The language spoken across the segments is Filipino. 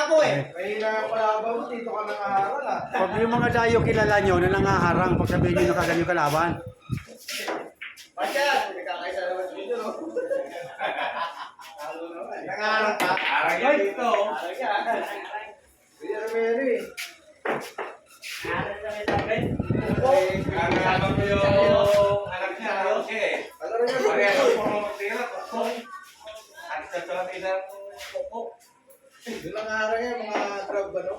malabo eh. Kaya palaban mo, dito ka nangaharang ah. Pag yung mga dayo kilala nyo na nangaharang, pag sabihin nyo na kaganyo kalaban. Basyat! Nagkakaisa naman dito, no? Nangaharang ka? Arang yan dito. Arang yan. Very. Arang kami namin. Kakahabang mo yung anak niya, okay. Ano rin yan? Pareho, puro magtira, kukong. At sa tuwang isang kukong. Yung nangaharang yan, mga grab ano?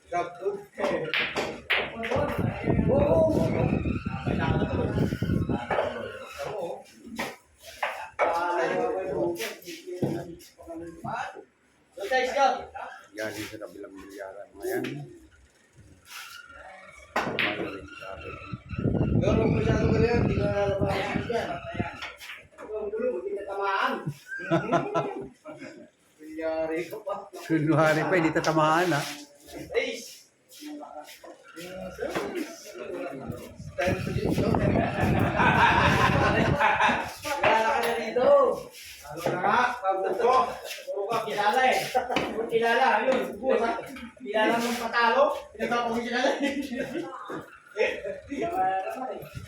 Grab food. Oo. Guys, go! Galing sa kabilang milyaran. Ayan. Magaling sa akin. Pero kung masyado ka rin, hindi ka nalalabasan yan. Hindi na tamaan. Kunyari ka pa. Kunwari pa, hindi tatamaan ha. Ace! Time to get no? Kilala ka na dito. Ano na nga? Pagod ko. Puro ka kilala eh. Puro kilala, yun. Kilala mong patalo. Pinagpapag mo kilala eh.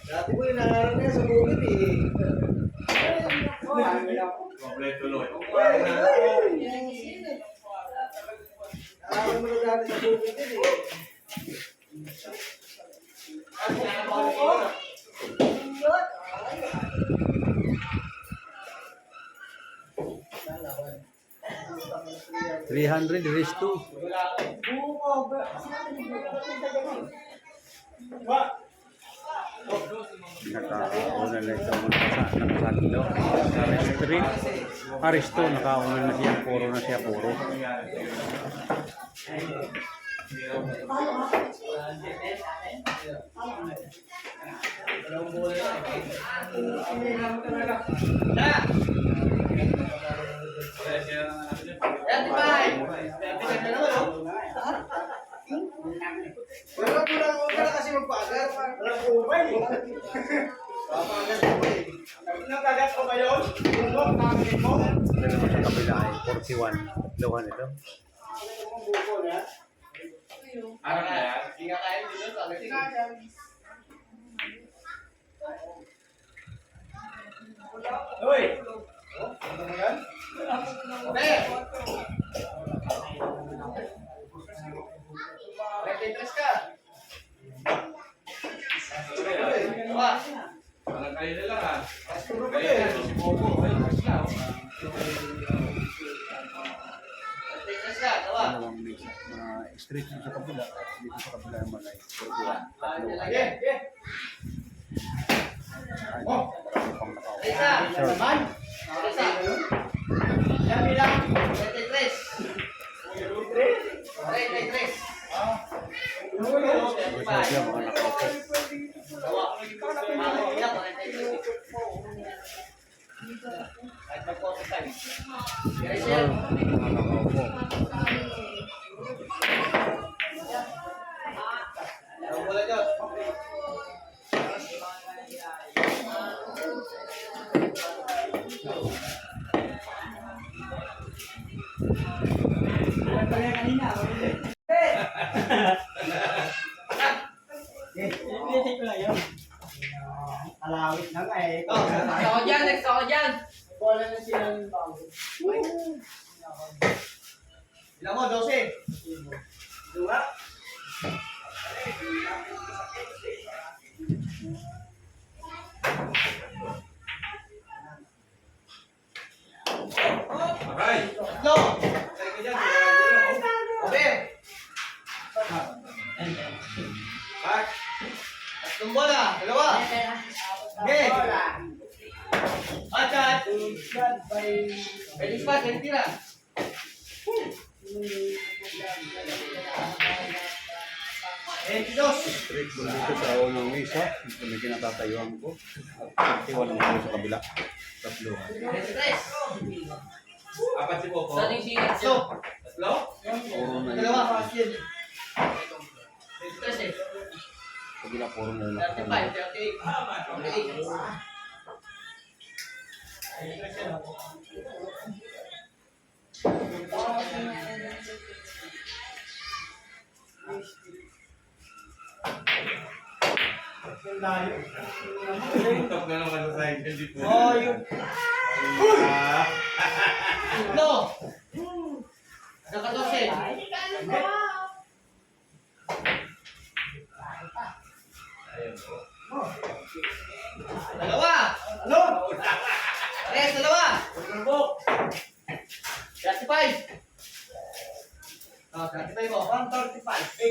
Dati mo yung nangaharang niya sa bukid eh. Kompleto tuloy. Nangaharang mo na dati sa bukid din eh. 300 raised to. Nakauna na ito nakasakilo. Aristri. Aristo, nakauna na siya. Puro na siya, puro. Wala ko na kasi magpagar. Wala ko umay. Papagar ko eh. Nagkagat ko ba yun? Bumok, nakakit mo? Ito naman sa kabila ay 41. Luhan ito. Arang na yan. Hindi nga kain dito sa akin. Uy! Ano mo yan? Be! Nag-interest ka? Diba? Parang kayo nila ha. Puro pa Kayo eh. na, si Bobo. Ay, mas na. Nag-interest ka? Diba? Dalawang mesa. Mga street sa kabila. Dito sa kabila naman ay 41. Lagi. Ay, Oh! pang nakao. Isa! Naman! Isa! Yan bilang 33. 33. Masyado yung mga nakao. Dawa. Mga bilang 33. Kahit mag-photo time. Guys, yan. Mga nakao po. Ang wala dyan. Alawit lang eh. Oh, next ako dyan, next ako dyan. Wala na sila ng bago. Ilan mo, 12. Dua. Aray! Tatlo. Say ko dyan. Sabi. Back! Tatlong bola. Dalawa. Okay. Atat. Pwede pa, pwede tira. Dos. Street doon dito sa unang mesa. Ito na kinatatayuan ko. At 41 naman sa kabila. Tatluhan. 23. Apat si Bobo. Tatlo. Tatlo? Puro na yun. Dalawa. 23 eh. Kabila puro na yun. 35, 38. 38. layo. Top na naman sa side. Hindi po. Oh, yun. Ah. No! Nakatose. Ayun po. Dalawa! Ano? Yes, dalawa! Buk. 35! Oh, 35 ko. 135.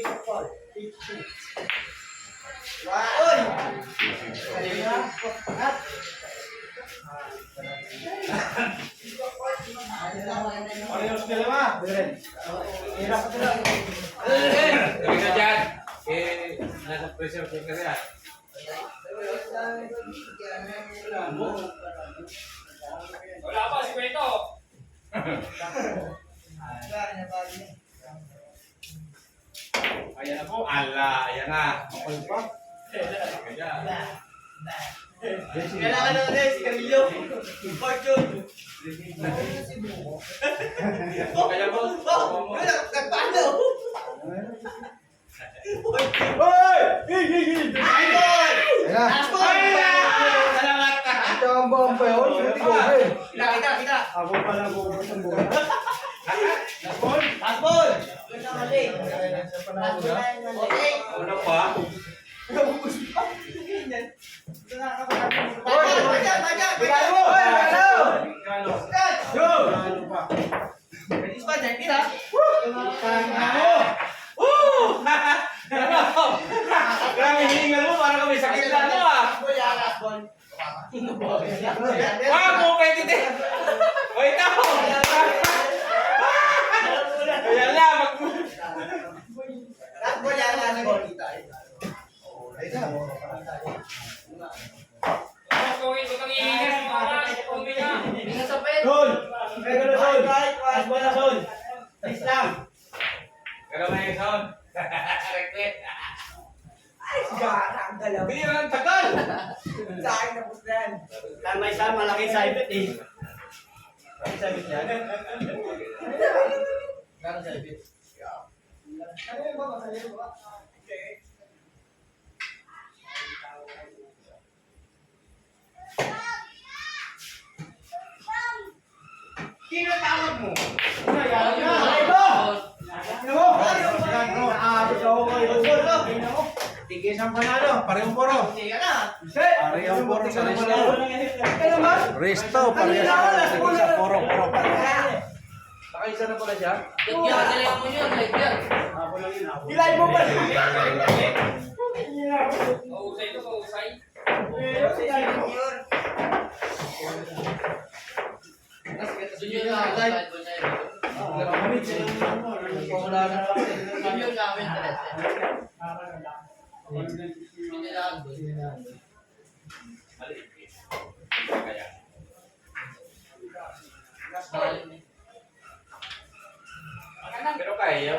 84. 82. Uy! At. Parehas ka naman. Hirap ka lang. Sabi ka dyan. Eh, nasa pressure cooker yan. Wala pa, si Beto. Ayan na po. Ala, ayan na. Kapal pa. Ayan. Kailangan na rin, sigarilyo. Fortune. Kaya po. Oh! Nagpano! Hoy! Idol! Ayan na. Last ball! Salamat ka! Ito ang bomba yun. Shooting over. Kita! Ako pala bubos ang bola. Last ball! Last ball! Okay. Una pa. Baja! Bigay mo! Hoy! Ano? Yo! Ispan, kita! Tanga mo! Grabe hiningal mo. Parang kami sakit na ano ah. Last ball! Wag mo pwede din. Wait ako. Ayan na. Last ball yan, last ball. Ito kang iingas, mga kumbi na. Ingat sa pen! Sol! Hey, gano'n, Sol! Last ball na, Sol! Please lang! Kaya may sound. Reklet. Garang galaw. Hindi lang tagal. Sa akin na po yan. Tama isa, malaki saibit eh. Malaki saibit yan. Gano'ng saibit? Ano yung ba? Masaya ba? Sino tawag mo? Yan na! Ito! Tingnan mo! Yan, bro. Aabot ako kayo. Tingnan mo. Tigisan pa na, no? Parehong poro. Sige ka na! Shit! Parehong poro sa Tingnan resto. mo. Tingnan naman. Resto, parehas sa poro-poro. Nakaisa na pala siya? Galing mo yun, like yan. Hilay mo ba? Kausay to, kausay. Junior na, side ball na yun. Junior namin, Pero kaya.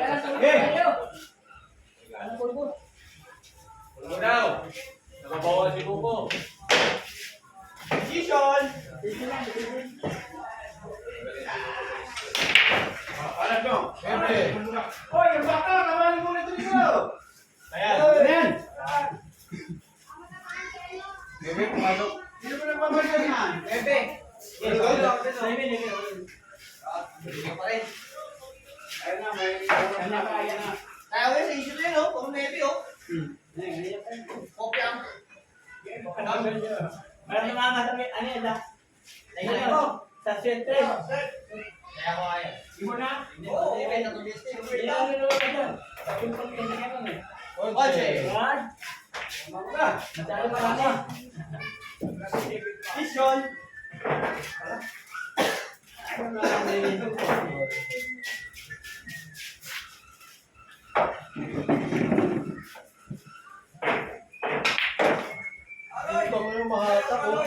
Pulmo daw. Nakabawa si Buko. Position! Alam nyo. Siyempre. Hoy, yung baka! Kamali mo nito dito! Ayan. Ayan! Bebe, pumasok. Sino ba nagpapasok yan? Bebe! Ayun na, may... Ayun na, kaya na. Kaya ko sa issue na yun, oh. Puro nebe, oh. Kopya. Parang namamatami, ano yan ah? Tingnan mo. Sa siyempre. Kaya ko kaya. Di mo na? Oo, okay na to this thing. Hindi na nilulog ka dyan. Yung pagkakita ka eh. Oche. One. Tama ka. Masyado pa lang ah. Vision. Ay, bango yung mahatak oh.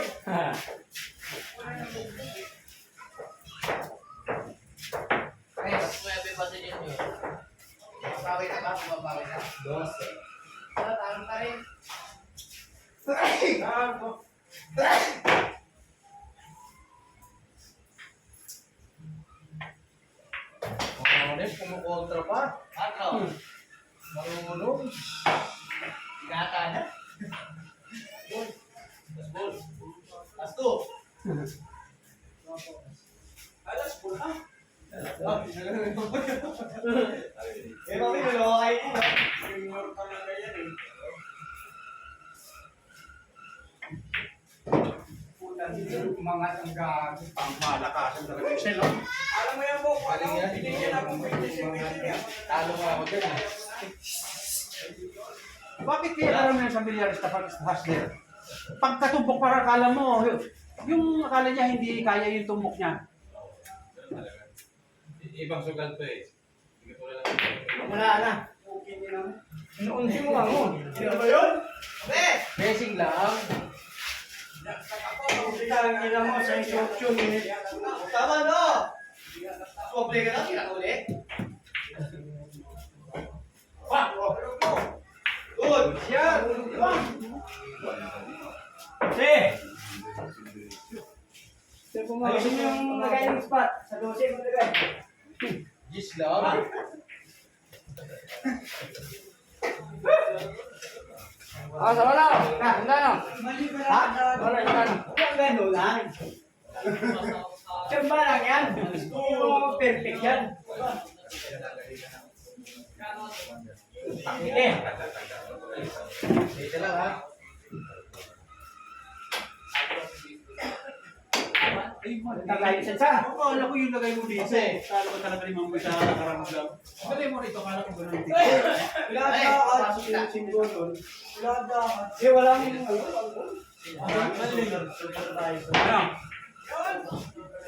Ay, mas nuebe pa din yun. Mabawi ka ba? Mabawi ka. 12. Tarang ka rin. Kumukontra pa. Ano? Marunong. Ingatan na. Last two. Alas po na. Eh, mami, nalawa kayo dito. Senior ka na ganyan eh. Puta, dito umangat ang gago. Pangmalakasan talaga yung selo. Alam mo yan po, paling yan, hindi yan ako talo nga ako dyan. Bakit kaya alam mo yung familiarista pag hustler? Pagkatumbok para akala mo, yung akala niya hindi kaya yung tumbok niya. Ibang sugal to eh. Wala na. Okay niya naman. Inuunsi mo ako. Sino ba yun? Racing lang. Kita nila mo sa instruction eh. Tama no? Soble ka na? Kinakuli? Good! Yan! Ayusin mo yung lagay ng spot. Sa 12 mo lagay. Gis lang. Ah, sama na. Handa na. Ha? Wala yan. Yung gano'n lang. Tsamba lang yan. Oo, perfect yan. Eh. Dito lang ha. Tagay isa sa. Oo, alam ko yung lagay mo dito. Kala ko talaga ni Mamboy sa karamdam. Lagay mo rito, kala ko gano'n dito. Wala ka at yung symbol doon. Wala ka. Eh, walang ano?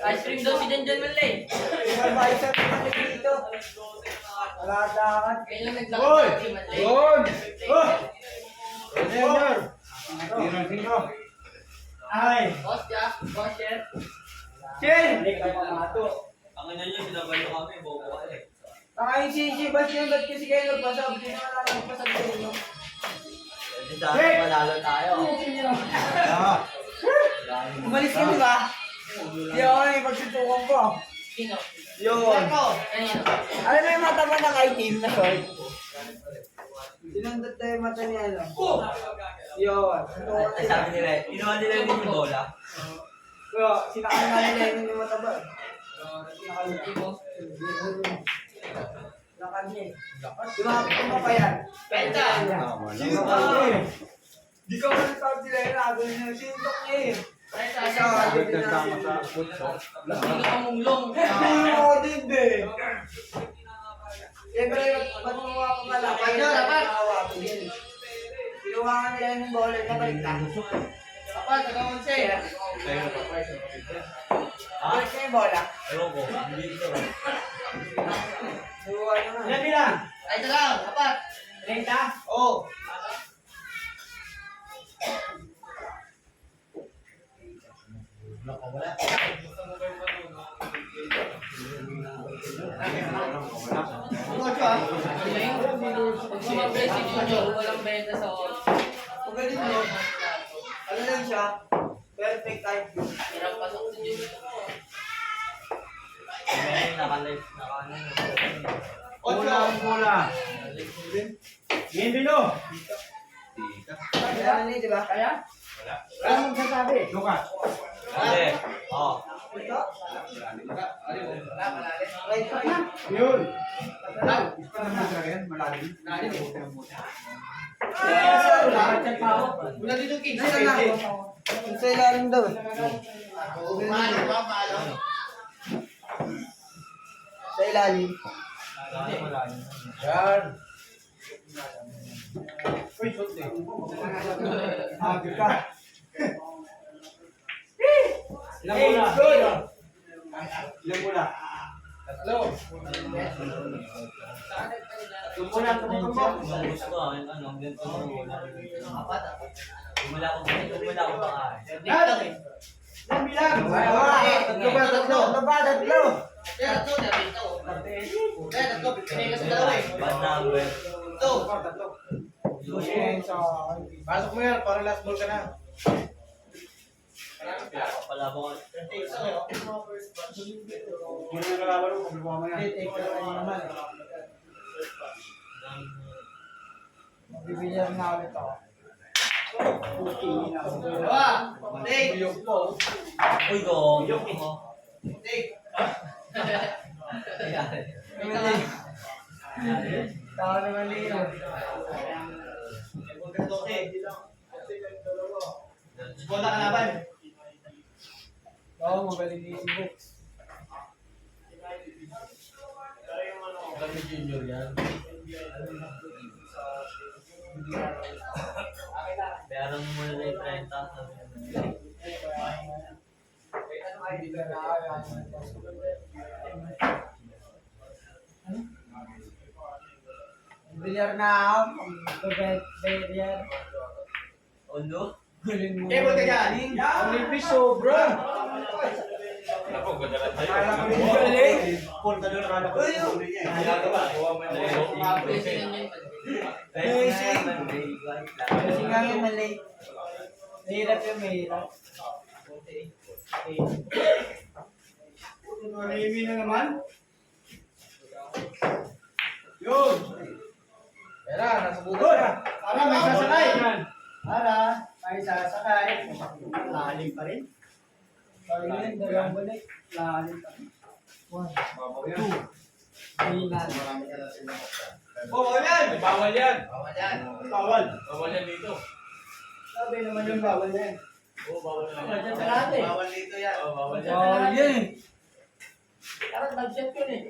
Ice cream daw si Janjan Malay. Wala ba isa dito? Wala dakat. Kaya lang naglakad si Malay. Good! Oh! Senior! Sino? Ay! Boss ya, boss chef. Chen! Hindi ka mamato. Ang ina niyo, sinabayo kami, bobo ka eh. Nakain si Bas yun, ba't kasi kayo nagpasab? Hindi na wala nagpasab sa inyo. Pwede sana malalo tayo. Umalis ka diba? Yun, ipagsutukan ko. Sino? Yun. Kanino? Alam mo yung mata mo ng item na short? Sinundot na yung mata niya, ano? Yun. Ay, sabi nila, inuha nila yung bola. Pero, sinakal nga nila yung mata ba? Ulti mo. Lakad niya eh. Lumapit mo pa yan. Penta. Sino ka eh? Di ka man nagtawag sila yun, nagawin niya. Sinundok niya eh. Penta. Sino ka munglong? Hindi mo din eh. Siyempre, ba't mo ako pala? Kaya dapat. Kinuha ka nila yung bola na balik na. Dapat, nag-11. Balik na yung bola. Ewan ko, hindi ito. Kinuha na nga. Ilan bilang? Ay, ito lang. Dapat. 30? Oo. Wala. Pag sumabay si Junior, walang benta sa Pagaling mo. Ano lang siya? Perfect type. Hirap pasok si Junior. May naka-live, Bola. Bola. Game bilo. Kaya ni, di ba? Kaya? Wala mong sasabi. Lukas. Hindi. Oo. Ito? Right pa na. Yun. Iska naman talaga yan. Malalim. Wala dito, King. Sa ilalim daw eh. Sa ilalim. Yan. Uy, shot eh. Agad ka. Ilang bola? Ilang bola? Tatlo. Tumula, tumutumbok. Ang gusto, ano, ganito na wala. Wala akong pakain. Ilang bilang? Tatlo ba? Tatlo ba? Tatlo. Tatlo, sabi ito. Tatlo, pinay ka sa dalawa eh. Bad number. Ito. Tatlo. Pasok mo yan, para last ball ka na. Palabang. Muna yung kalaban mo, kung mo yan. Bibigyan na ulit ako. Dalawa. Take. Uy, go. Take. Tao naman liyo. Bola ka laban. Oo, magaling yung box. Kami junior yan. Bayaran mo muna na yung 30. Bilyar na ako. Bilyar. Ulo? Table ka dyan. Olympic sobra. Ako, gagalan tayo. Galing. Punta doon, akala ko tuloy niya. Racing nga yung mali. Mahirap yung mahirap. Marimi na naman. Yun. Pera, nasa buto Good. ka. Para may sasakay. Para may sasakay. Lalim pa rin. Lalim, dalawang balik. Lalim pa rin. 1, 2, 3 na. Bawal yan. Bawal yan. Bawal yan. Bawal. Bawal yan dito. Sabi naman yung bawal na yan. Oo, bawal yan. Bawal dyan sa lahat eh. Bawal dito yan. Oo, bawal yan. Bawal yan eh. Parang budget yun eh.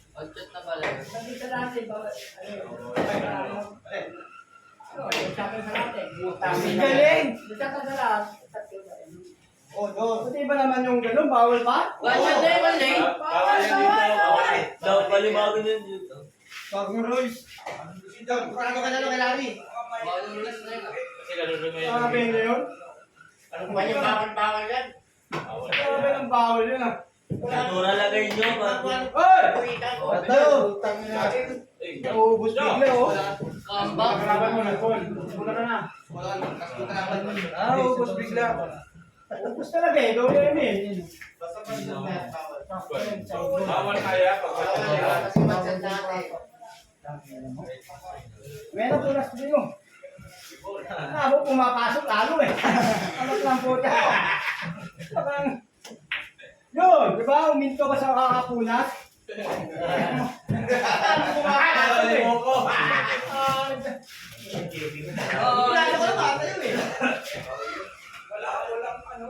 Budget na pala yun. Sabi sa natin, bawal. Sabi sa natin. Ang galing. Bisa ka sa lahat. Oh, no. Pati ba naman yung gano'n? Bawal pa? Budget na yun, Lay. Bawal yan dito. Bawal. Daw palibago yun dito. Pag Royce. Kurado ka na lang kay Larry. Bawal yung rulas na yun. Kasi lalo na ngayon. Sabi na yun? Ano ba yung bawal yan? Bawal. Sabi ng bawal yun ah. Natura lagay nyo. Oy! Ito. Naubos bigla oh. Kamba. Pagkaraban mo na, Paul. Muna ka na. Wala, nakasunod ka naman. Naubos bigla. Ubus talaga eh. Gawin yun eh. Basta budget na yan, bawal. Bawal kaya pag Bawal yan, kasi budget natin. Meron po nas din mo. Ako pumapasok lalo eh. Ano lang po siya. Parang, yun, di ba? Uminto ka sa kakapunas? Pumapasok eh. Wala na ko na bata yun eh. Walang ano.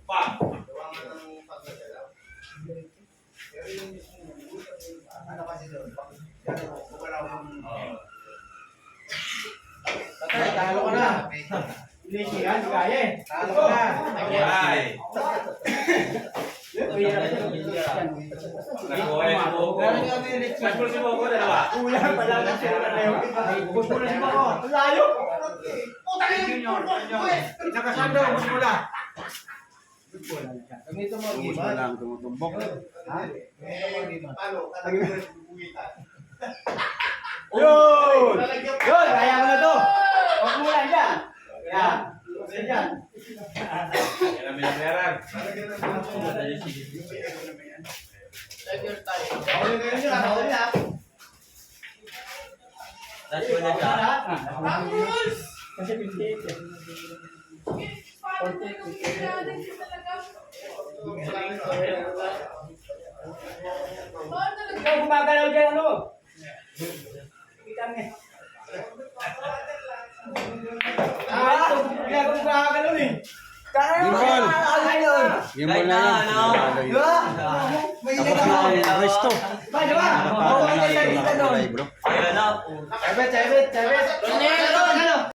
pa. Ano kasi doon? Bumalaw yung... Tatay, talo ka na. Hindi siya, hindi kaya eh. Talo ka na. Ay. Meron nga may rich. Mas si Bobo dalawa. Kulang pala na siya na kayo. Gusto na siya ako. Layo. Putang ina! Nakasando, gusto mo lang. Kami ito mo, Ubus na lang tumutumbok. Paano? Talagang mo bubugitan. Yun! Yun, kaya mo na to. Huwag mo lang dyan. Yan. Yan dyan. Yan ang binabayaran. Take your time. Huli kayo nyo, huli na. Last one na siya. Kasi 58 eh. Ikaw gumagalaw dyan ano? Kita mo eh. Ikaw gumagalaw eh. Gimbal! Gimbal na yan. Nalalo yun. Tapos na ang resto. Ba, di ba? Nakapagod na ito. Nakapagod na bro. Ayun na. Chabet, chabet, chabet. Ano yan? Ano?